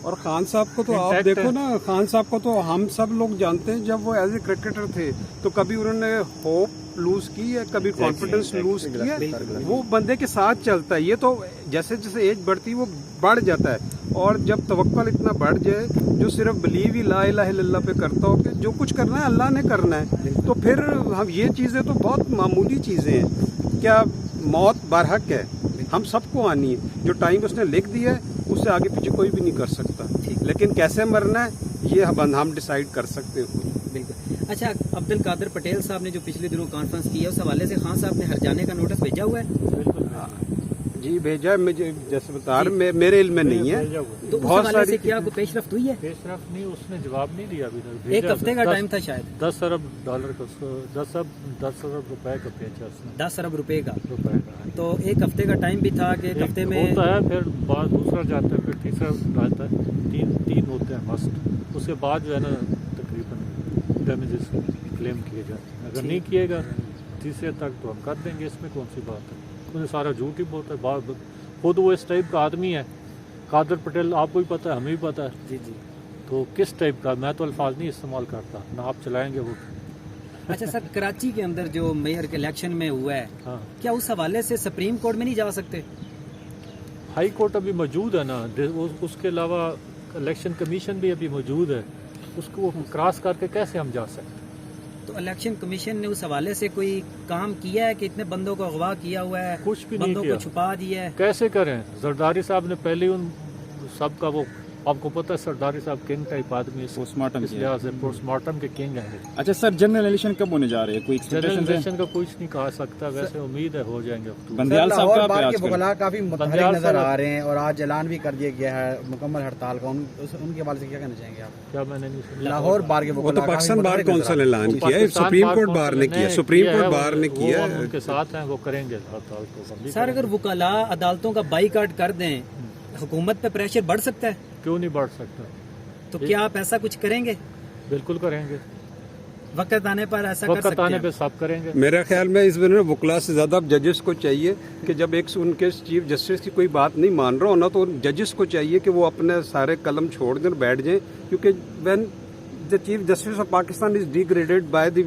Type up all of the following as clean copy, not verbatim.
اور خان صاحب کو تو آپ دیکھو نا، خان صاحب کو تو ہم سب لوگ جانتے ہیں، جب وہ ایز اے کرکٹر تھے تو کبھی انہوں نے ہوپ لوز کی ہے، کبھی کانفیڈنس لوز کی ہے. وہ بندے کے ساتھ چلتا ہے. یہ تو جیسے جیسے ایج بڑھتی وہ بڑھ جاتا ہے، اور جب توکل اتنا بڑھ جائے، جو صرف بلیو ہی لا الہ الا اللہ پہ کرتا ہو کہ جو کچھ کرنا ہے اللہ نے کرنا ہے، تو پھر ہم یہ چیزیں تو بہت معمولی چیزیں ہیں. کیا موت برحق ہے، ہم سب کو آنی ہے. جو ٹائم اس نے لکھ دیا ہے اس سے آگے پیچھے کوئی بھی نہیں کر سکتا، لیکن کیسے مرنا ہے یہ ہم ڈیسائیڈ کر سکتے ہیں. بالکل. اچھا، عبد القادر پٹیل صاحب نے جو پچھلے دنوں کانفرنس کی ہے اس حوالے سے خان صاحب نے ہر جانے کا نوٹس بھیجا ہوا ہے؟ جی بھیجا ہے، مجھے جیسے بتا رہے میرے علم میں نہیں ہے. تو اس حوالے سے کیا کوئی پیش رفت ہوئی ہے؟ پیش رفت نہیں، اس نے جواب نہیں دیا ابھی تک. ایک ہفتے کا ٹائم تھا شاید. $10 ارب کا 10 ارب روپے کا بھیجا اس نے. 10 ارب روپے کا. تو ایک ہفتے کا ٹائم بھی تھا کہ ایک ہفتے میں ہوتا ہے، پھر بعد دوسرا جاتا ہے، پھر تیسرا جاتا ہے. تین ہوتے ہیں مسٹ. اس کے بعد جو ہے نا تقریباً ڈیمیجز کلیم کیے جاتے ہیں. اگر نہیں کیے گا تیسرے تک تو ہم کر دیں گے. اس میں کون سی بات ہے؟ مجھے سارا جھوٹ ہی بولتا ہے. خود وہ اس ٹائپ کا آدمی ہے. قادر پٹیل آپ کو بھی پتہ ہے، ہمیں بھی پتہ ہے. جی جی. تو کس ٹائپ کا، میں تو الفاظ نہیں استعمال کرتا، نہ آپ چلائیں گے وہ. اچھا سر، کراچی کے اندر جو میئر کے الیکشن میں ہوا ہے، ہاں، کیا اس حوالے سے سپریم کورٹ میں نہیں جا سکتے؟ ہائی کورٹ ابھی موجود ہے نا. اس کے علاوہ الیکشن کمیشن بھی ابھی موجود ہے. اس کو کراس کر کے کیسے ہم جا سکتے ہیں؟ تو الیکشن کمیشن نے اس حوالے سے کوئی کام کیا ہے کہ اتنے بندوں کو اغوا کیا ہوا ہے، کچھ بھی نہیں بندوں کیا. کو چھپا دیا ہے؟ کیسے کریں؟ زرداری صاحب نے پہلے ان سب کا، وہ آپ کو پتہ ہے زرداری صاحب کنگ ٹائپ آدمی، پوسٹ مارٹم اس لحاظ سے پوسٹ مارٹم کے کنگ ہیں. اچھا سر، جنرل الیکشن کب ہونے جا رہے ہیں؟ کوئی جنرل الیکشن کا کچھ نہیں کہا سکتا، ویسے امید ہے ہو جائیں گے. بندیال صاحب کا بار کے وکلاء کافی متحرک نظر آ رہے ہیں، اور آج اعلان بھی کر دیا گیا ہے مکمل ہڑتال کا. ان کے حوالے سے کیا کہنا چاہیں گے آپ؟ کیا میں نے نہیں سنا؟ لاہور بار کے وہ وکلاء تو پاکستان بار کونسل اعلان کیا ہے، سپریم کورٹ بار نے کیا، سپریم کورٹ بار نے کیا ہے. ان کے ساتھ ہیں، وہ کریں گے ہڑتال کو. سر، اگر وکلاء عدالتوں کا بائیکاٹ کر دیں، حکومت پہ پریشر بڑھ سکتا ہے؟ کیوں نہیں بڑھ سکتا؟ تو کیا آپ ایسا کچھ کریں گے؟ بالکل کریں گے. وقت آنے پر ایسا کر وقت سکتے آنے ہیں؟ پہ سب کریں گے. میرے خیال میں اس میں وکلاء سے زیادہ ججز کو چاہیے کہ جب ایک ان کے چیف جسٹس کی کوئی بات نہیں مان رہا ہونا تو ججز کو چاہیے کہ وہ اپنے سارے قلم چھوڑ دیں، بیٹھ جائیں. کیونکہ when the chief justice of Pakistan is degraded by the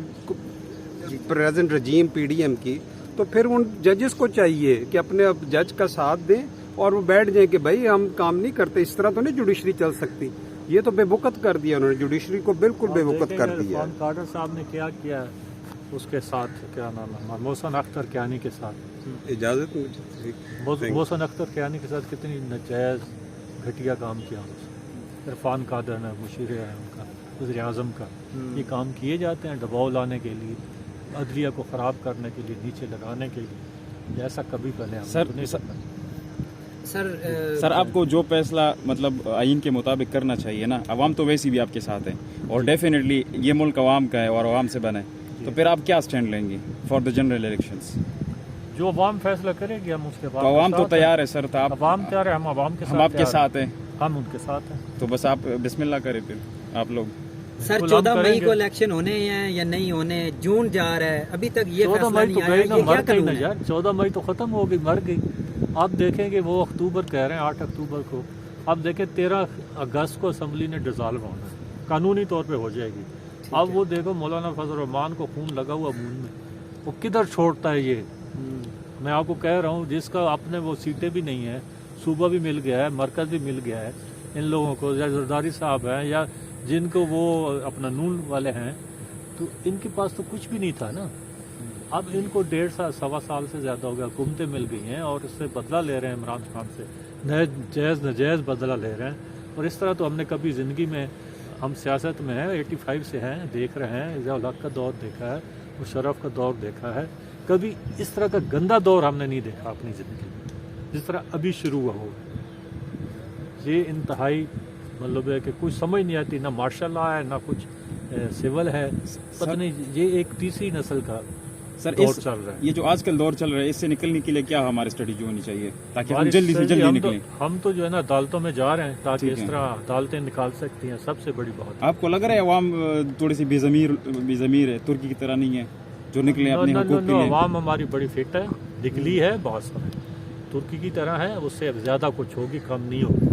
present regime P D M کی، تو پھر ان ججز کو چاہیے کہ اپنے جج کا ساتھ دیں اور وہ بیٹھ جائیں کہ بھائی ہم کام نہیں کرتے. اس طرح تو نہیں جوڈیشری چل سکتی. یہ تو بے وقت کر دیا انہوں نے، جوڈیشری کو بالکل بے وقت کر دیا. عرفان کارڈر صاحب نے کیا کیا ہے اس کے ساتھ، کیا نام ہے، محسن اختر کیانی کے ساتھ. اجازت محسن اختر کیانی کے ساتھ کتنی ناجائز گھٹیا کام کیا. عرفان کارڈر نے، مشیر ہے ان کا، وزیر اعظم کا، یہ کام کیے جاتے ہیں دباؤ لانے کے لیے، عدلیہ کو خراب کرنے کے لیے، نیچے لگانے کے لیے. ایسا کبھی پہلے ہم نہیں سکتے. سر آپ کو جو فیصلہ مطلب آئین کے مطابق کرنا چاہیے نا، عوام تو ویسی بھی آپ کے ساتھ ہیں، اور ڈیفینیٹلی یہ ملک عوام کا ہے اور عوام سے بنا ہے، تو پھر آپ کیا سٹینڈ لیں گے فار دا جنرل الیکشنز؟ جو عوام فیصلہ کرے گی ہم اس کے بعد. تو عوام تو تیار ہے سر، عوام تیار ہے، ہم عوام کے ساتھ، ہم آپ کے ساتھ ہیں، ہم ان کے ساتھ ہیں. تو بس آپ بسم اللہ کریں پھر آپ لوگ. سر 14 مئی کو الیکشن ہونے ہیں یا نہیں ہونے؟ جون جا رہا ہے، ابھی تک یہ 14 فیصلہ مئی تو نہیں گئی آیا، نا، یہ کیا مر گئی نا قانون ہے؟ یار. 14 مئی تو ختم ہو گئی، مر گئی. آپ دیکھیں گے وہ اکتوبر کہہ رہے ہیں، 8 اکتوبر کو. اب دیکھیں 13 اگست کو اسمبلی نے ڈیزالو ہونا ہے، قانونی طور پہ ہو جائے گی. اب وہ دیکھو مولانا فضل الرحمان کو خون لگا ہوا منہ میں، وہ کدھر چھوڑتا ہے یہ. میں آپ کو کہہ رہا ہوں، جس کا اپنے وہ سیٹیں بھی نہیں ہیں، صوبہ بھی مل گیا ہے، مرکز بھی مل گیا ہے ان لوگوں کو، یا زرداری صاحب ہیں یا جن کو وہ اپنا نون والے ہیں، تو ان کے پاس تو کچھ بھی نہیں تھا نا. اب ان کو 1.5 سوا سال سے زیادہ ہو گیا، حکومتیں مل گئی ہیں اور اس سے بدلہ لے رہے ہیں عمران خان سے، ناجائز بدلہ لے رہے ہیں. اور اس طرح تو ہم نے کبھی زندگی میں، ہم سیاست میں ہیں، 85 سے ہیں، دیکھ رہے ہیں، ضیاء الحق کا دور دیکھا ہے، مشرف کا دور دیکھا ہے. کبھی اس طرح کا گندا دور ہم نے نہیں دیکھا اپنی زندگی میں جس طرح ابھی شروع ہوا ہو. یہ انتہائی مطلب ہے کہ کچھ سمجھ نہیں آتی، نہ مارشل لا ہے، نہ کچھ سول ہے، پتہ نہیں. یہ ایک تیسری نسل کا دور چل رہا ہے. یہ جو آج کل دور چل رہا ہے، اس سے نکلنے کے لیے کیا ہماری اسٹریٹجی ہونی چاہیے تاکہ ہم جلدی سے جلدی نکلیں؟ ہم تو جو ہے نا عدالتوں میں جا رہے ہیں تاکہ اس طرح عدالتیں نکال سکتی ہیں، سب سے بڑی بات. آپ کو لگ رہا ہے عوام تھوڑی سی بے ضمیر ہے، ترکی کی طرح نہیں ہے جو نکلے اپنے حقوق کے لیے؟ عوام ہماری بڑی فٹ ہے، نکلی ہے بہت سارے، ترکی کی طرح ہے، اس سے زیادہ کچھ ہوگی، کم نہیں ہوگی.